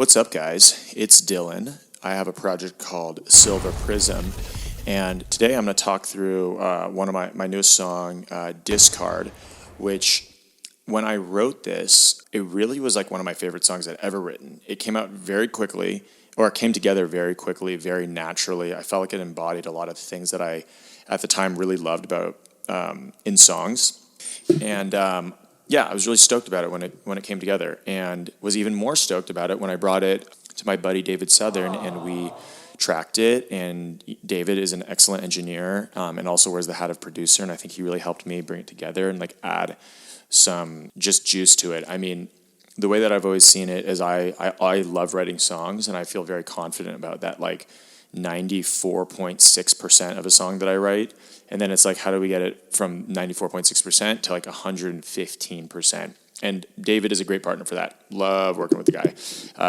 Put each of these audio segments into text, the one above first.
What's up, guys? It's Dylan. I have a project called Silver Prism, and today I'm going to talk through one of my newest song, Discard, which when I wrote this, it really was like one of my favorite songs I'd ever written. It came out very quickly, or it came together very quickly, very naturally. I felt like it embodied a lot of things that I, at the time, really loved about in songs. And I was really stoked about it when it came together, and was even more stoked about it when I brought it to my buddy David Southern, and we tracked it. And David is an excellent engineer, and also wears the hat of producer, and I think he really helped me bring it together and like add some just juice to it. I mean, the way that I've always seen it is I love writing songs, and I feel very confident about that, like 94.6% of a song that I write. And then it's like, how do we get it from 94.6% to like 115%? And David is a great partner for that. Love working with the guy.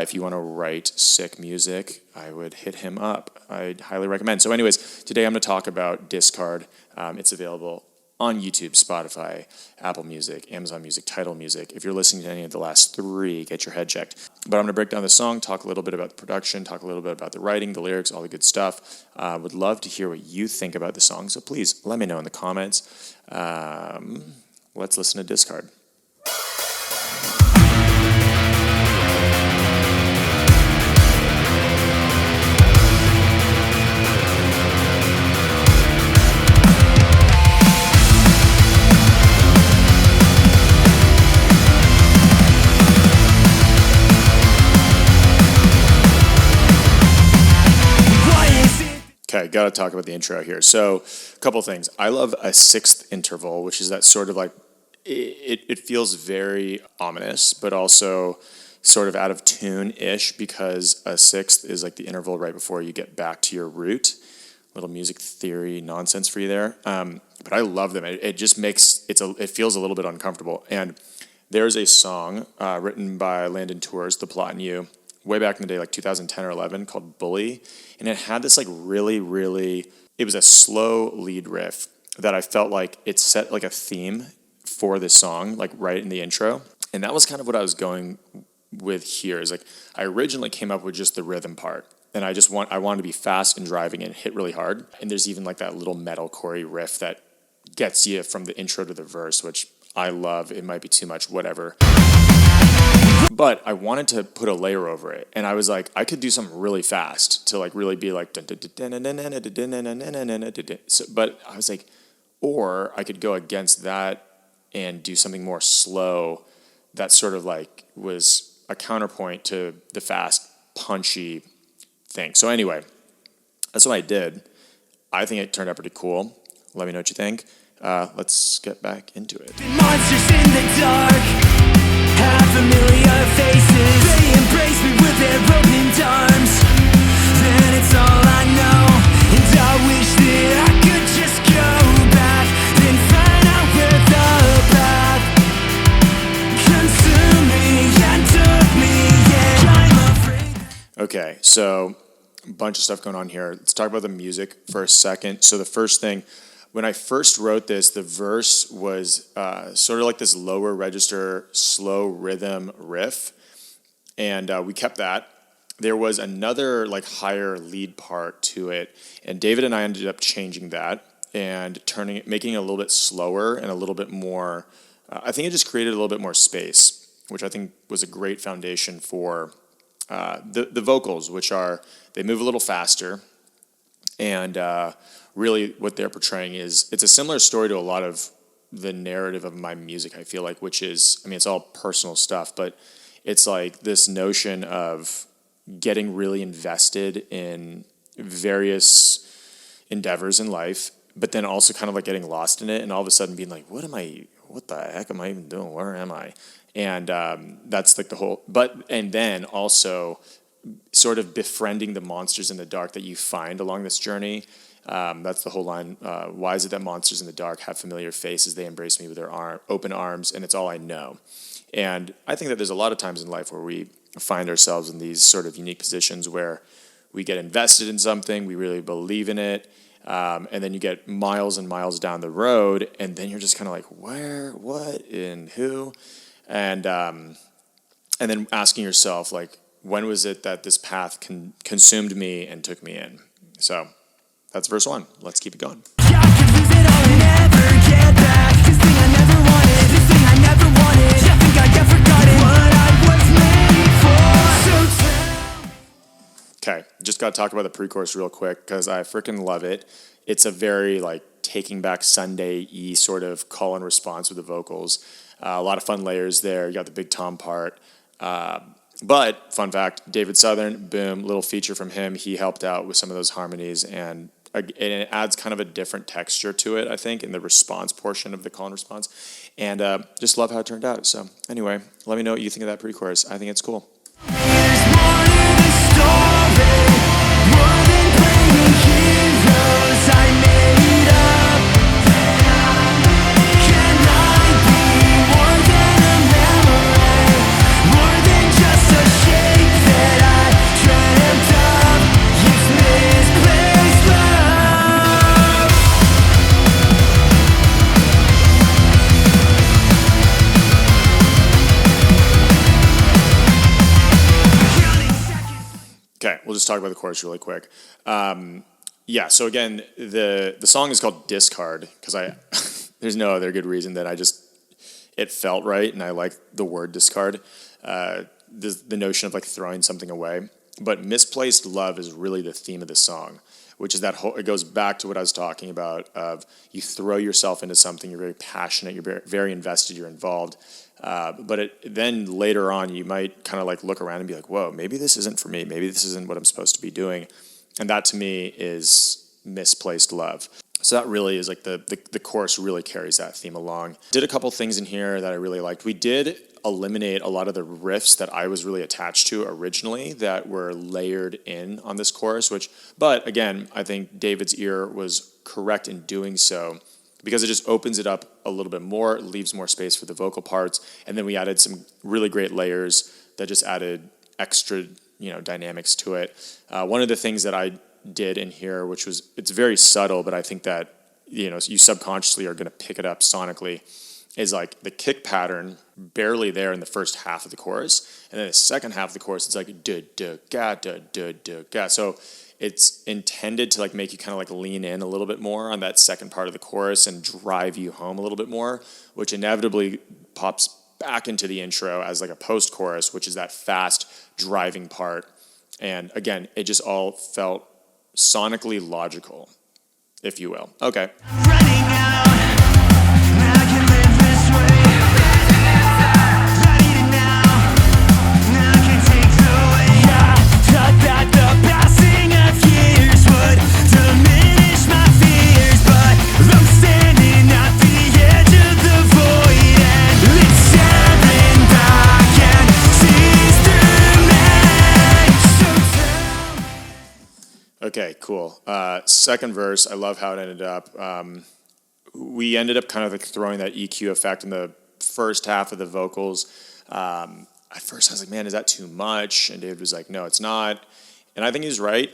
If you want to write sick music, I would hit him up. I'd highly recommend. So anyways, today I'm going to talk about Discard. It's available on YouTube, Spotify, Apple Music, Amazon Music, Tidal Music. If you're listening to any of the last three, get your head checked. But I'm going to break down the song, talk a little bit about the production, talk a little bit about the writing, the lyrics, all the good stuff. Would love to hear what you think about the song, so please let me know in the comments. Let's listen to Discard. Okay, got to talk about the intro here. So, a couple things. I love a sixth interval, which is that sort of like, it feels very ominous, but also sort of out of tune-ish, because a sixth is like the interval right before you get back to your root. Little music theory nonsense for you there. But I love them. It just makes, it feels a little bit uncomfortable. And there's a song written by Landon Tours, The Plot and You, way back in the day, like 2010 or 11, called Bully. And it had this like really, it was a slow lead riff that I felt like it set like a theme for this song, like right in the intro. And that was kind of what I was going with here, is like, I originally came up with just the rhythm part. And I wanted to be fast and driving and hit really hard. And there's even like that little metalcore riff that gets you from the intro to the verse, which I love. It might be too much, whatever. But I wanted to put a layer over it, and I was like, I could do something really fast to like really be like, but I was like, or I could go against that and do something more slow that sort of like was a counterpoint to the fast, punchy thing. So anyway, that's what I did. I think it turned out pretty cool. Let me know what you think. Let's get back into it. Monsters in the dark have familiar faces. They embrace me with their open arms. Then it's all I know, and I wish that I could just go back, then find out where the path consumed me and took me. Yeah, I'm afraid. Okay, so a bunch of stuff going on here. Let's talk about the music for a second. So the first thing, when I first wrote this, the verse was sort of like this lower register, slow rhythm riff, and we kept that. There was another like higher lead part to it, and David and I ended up changing that and making it a little bit slower and a little bit more. I think it just created a little bit more space, which I think was a great foundation for the vocals, which are, they move a little faster, and really what they're portraying is, it's a similar story to a lot of the narrative of my music, I feel like, which is, I mean, it's all personal stuff, but it's like this notion of getting really invested in various endeavors in life, but then also kind of like getting lost in it, and all of a sudden being like, what the heck am I even doing? Where am I? And that's like the whole, and then also sort of befriending the monsters in the dark that you find along this journey. That's the whole line. Why is it that monsters in the dark have familiar faces? They embrace me with their open arms, and it's all I know. And I think that there's a lot of times in life where we find ourselves in these sort of unique positions where we get invested in something, we really believe in it, and then you get miles and miles down the road, and then you're just kind of like, where, what, and who? And then asking yourself, like, when was it that this path consumed me and took me in? So that's verse 1. Let's keep it going. I could lose it all and never get back. This thing I never wanted, this thing I never wanted. I think I get forgotten what I was made for. So tell. Okay, just got to talk about the pre-chorus real quick because I freaking love it. It's a very like Taking Back Sunday-y sort of call and response with the vocals. A lot of fun layers there. You got the big tom part. But fun fact, David Southern, boom, little feature from him. He helped out with some of those harmonies, and it adds kind of a different texture to it, I think, in the response portion of the call and response. And just love how it turned out. So anyway, let me know what you think of that pre-chorus. I think it's cool. There's more to the story, more than playing heroes I made up. Can I be more than a memory, more than just a shape that I dreamt of? It's misplaced love. Counting seconds. Okay, we'll just talk about the chorus really quick. Yeah, so again, the song is called Discard because there's no other good reason that it felt right, and I like the word discard, the notion of like throwing something away. But misplaced love is really the theme of the song, which is that it goes back to what I was talking about of you throw yourself into something, you're very passionate, you're very invested, you're involved. But then later on, you might kind of like look around and be like, whoa, maybe this isn't for me. Maybe this isn't what I'm supposed to be doing. And that to me is misplaced love. So that really is like the chorus really carries that theme along. Did a couple things in here that I really liked. We did eliminate a lot of the riffs that I was really attached to originally that were layered in on this chorus, but again, I think David's ear was correct in doing so because it just opens it up a little bit more, it leaves more space for the vocal parts, and then we added some really great layers that just added extra, dynamics to it. One of the things that I did in here, it's very subtle, but I think that, you subconsciously are going to pick it up sonically, is like the kick pattern barely there in the first half of the chorus, and then the second half of the chorus, it's like da-da-ga. So it's intended to like make you kind of like lean in a little bit more on that second part of the chorus and drive you home a little bit more, which inevitably pops back into the intro as like a post-chorus, which is that fast driving part. And again, it just all felt sonically logical, if you will. Okay. Running out, I can live this way. Ready to now I can take the way. I thought that the passing of years would diminish my fears, but I'm standing at the edge of the void, and it's staring back and sees through me. So tell. Okay, cool. Second verse, I love how it ended up. We ended up kind of like throwing that EQ effect in the first half of the vocals. At first I was like, man, is that too much? And David was like, no, it's not. And I think he's right.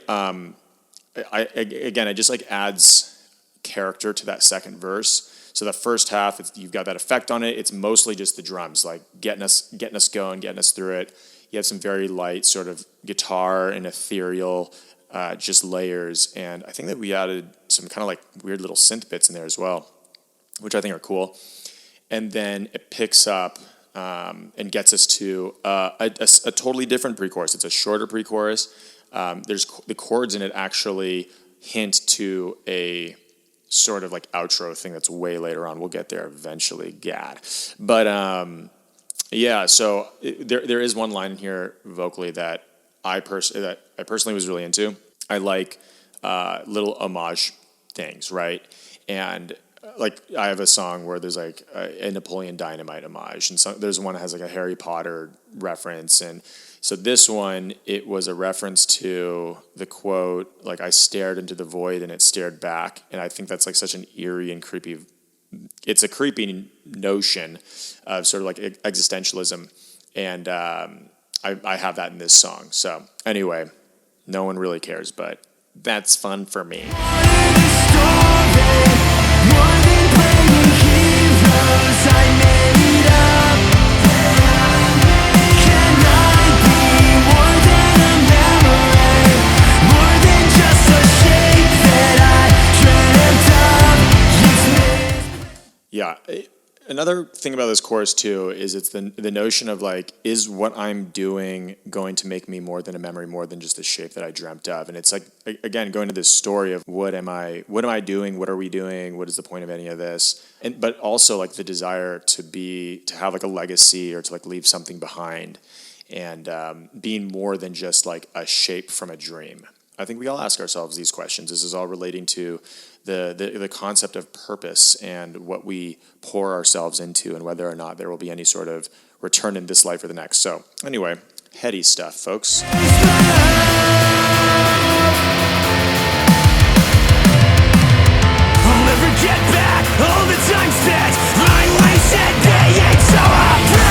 It just like adds character to that second verse. So the first half, you've got that effect on it. It's mostly just the drums, like getting us going, getting us through it. You have some very light sort of guitar and ethereal just layers, and I think that we added some kind of like weird little synth bits in there as well, which I think are cool. And then it picks up and gets us to a totally different pre-chorus. It's a shorter pre-chorus. There's the chords in it actually hint to a sort of like outro thing that's way later on. We'll get there eventually, gad. But yeah, so there is one line in here vocally that I personally was really into. I like little homage things, right? And like I have a song where there's like a Napoleon Dynamite homage, and there's one that has like a Harry Potter reference, and so this one, it was a reference to the quote, like I stared into the void and it stared back, and I think that's like such an eerie and creepy. It's a creepy notion of sort of like existentialism, and I have that in this song. So anyway, no one really cares, but that's fun for me. More Another thing about this chorus too is it's the notion of like, is what I'm doing going to make me more than a memory, more than just the shape that I dreamt of? And it's like, again, going to this story of what am I doing? What are we doing? What is the point of any of this? But also like the desire to have like a legacy or to like leave something behind, and being more than just like a shape from a dream. I think we all ask ourselves these questions. This is all relating to the concept of purpose and what we pour ourselves into, and whether or not there will be any sort of return in this life or the next. So anyway, heady stuff, folks. I'll never get back all the time spent. I wasted being so afraid.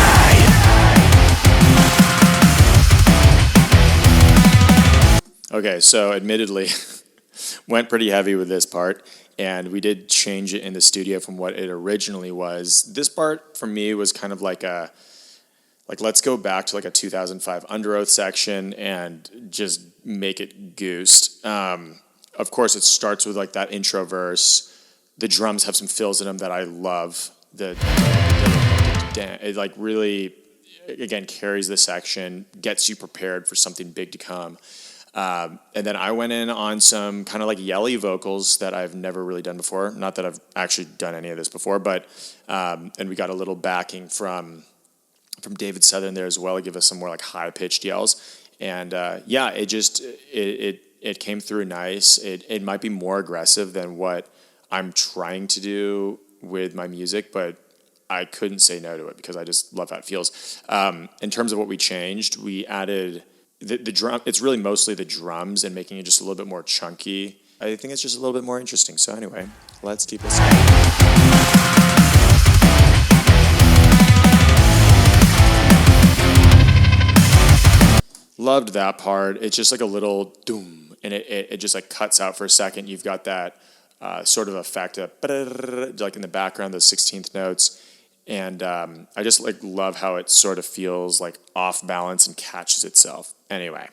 Okay, so admittedly, went pretty heavy with this part, and we did change it in the studio from what it originally was. This part for me was kind of like let's go back to like a 2005 Under Oath section and just make it goosed. Of course, it starts with like that intro verse. The drums have some fills in them that I love. It like really, again, carries the section, gets you prepared for something big to come. And then I went in on some kind of like yelly vocals that I've never really done before. Not that I've actually done any of this before, but and we got a little backing from David Southern there as well to give us some more like high pitched yells. And yeah, it came through nice. It might be more aggressive than what I'm trying to do with my music, but I couldn't say no to it because I just love how it feels. In terms of what we changed, we added the drum. It's really mostly the drums and making it just a little bit more chunky. I think it's just a little bit more interesting. So anyway, let's keep listening. Loved that part. It's just like a little doom, and it just like cuts out for a second. You've got that sort of effect of like in the background, those 16th notes. And I just like love how it sort of feels like off balance and catches itself. Anyway.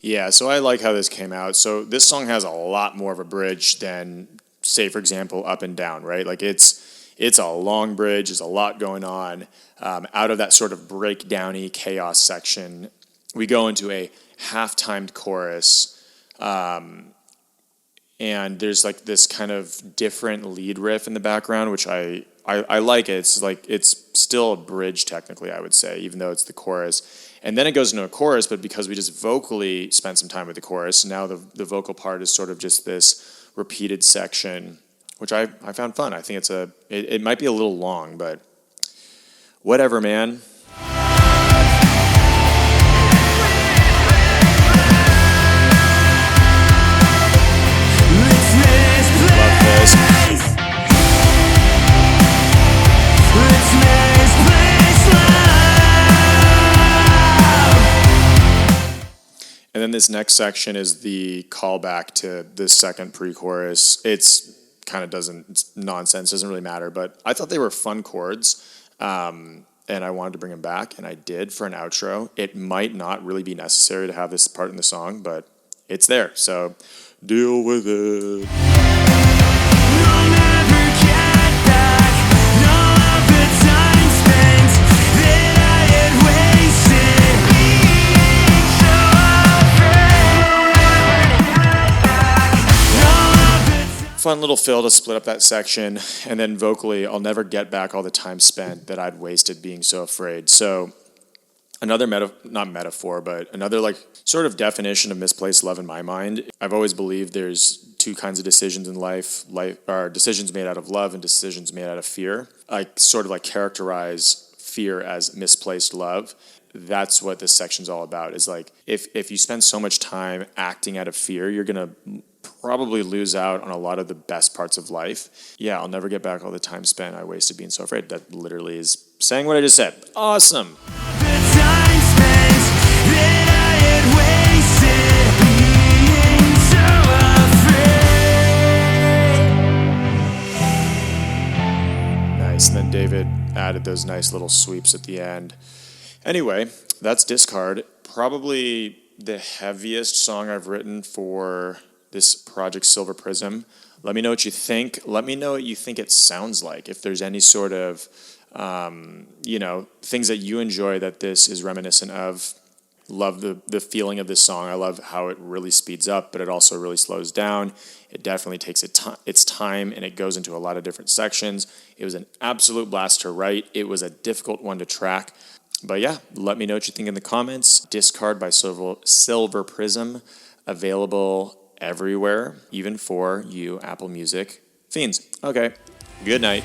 Yeah, so I like how this came out. So this song has a lot more of a bridge than, say, for example, Up and Down, right? Like it's a long bridge. There's a lot going on. Out of that sort of breakdowny chaos section, we go into a half-timed chorus, and there's like this kind of different lead riff in the background, which I like it. It's like it's still a bridge technically, I would say, even though it's the chorus. And then it goes into a chorus, but because we just vocally spent some time with the chorus, now the vocal part is sort of just this repeated section, which I found fun. I think it might be a little long, but whatever, man. Love this. And then this next section is the callback to the second pre-chorus. It's nonsense, doesn't really matter, but I thought they were fun chords, and I wanted to bring them back, and I did for an outro. It might not really be necessary to have this part in the song, but it's there, so deal with it. Fun little fill to split up that section, and then vocally, I'll never get back all the time spent that I'd wasted being so afraid. So another not metaphor, but another like sort of definition of misplaced love in my mind. I've always believed there's two kinds of decisions in life. Life are decisions made out of love and decisions made out of fear. I sort of like characterize fear as misplaced love. That's what this section's all about, is like if you spend so much time acting out of fear, you're gonna probably lose out on a lot of the best parts of life. Yeah, I'll never get back all the time spent I wasted being so afraid. That literally is saying what I just said. Awesome. The time spent that I had wasted being so afraid. Nice. And then David added those nice little sweeps at the end. Anyway, that's Discard. Probably the heaviest song I've written for this project, Silver Prism. Let me know what you think. Let me know what you think it sounds like. If there's any sort of, things that you enjoy that this is reminiscent of. Love the feeling of this song. I love how it really speeds up, but it also really slows down. It definitely takes its time, and it goes into a lot of different sections. It was an absolute blast to write. It was a difficult one to track. But yeah, let me know what you think in the comments. Discard by Silver Prism, available everywhere, even for you Apple Music fiends. Okay, good night.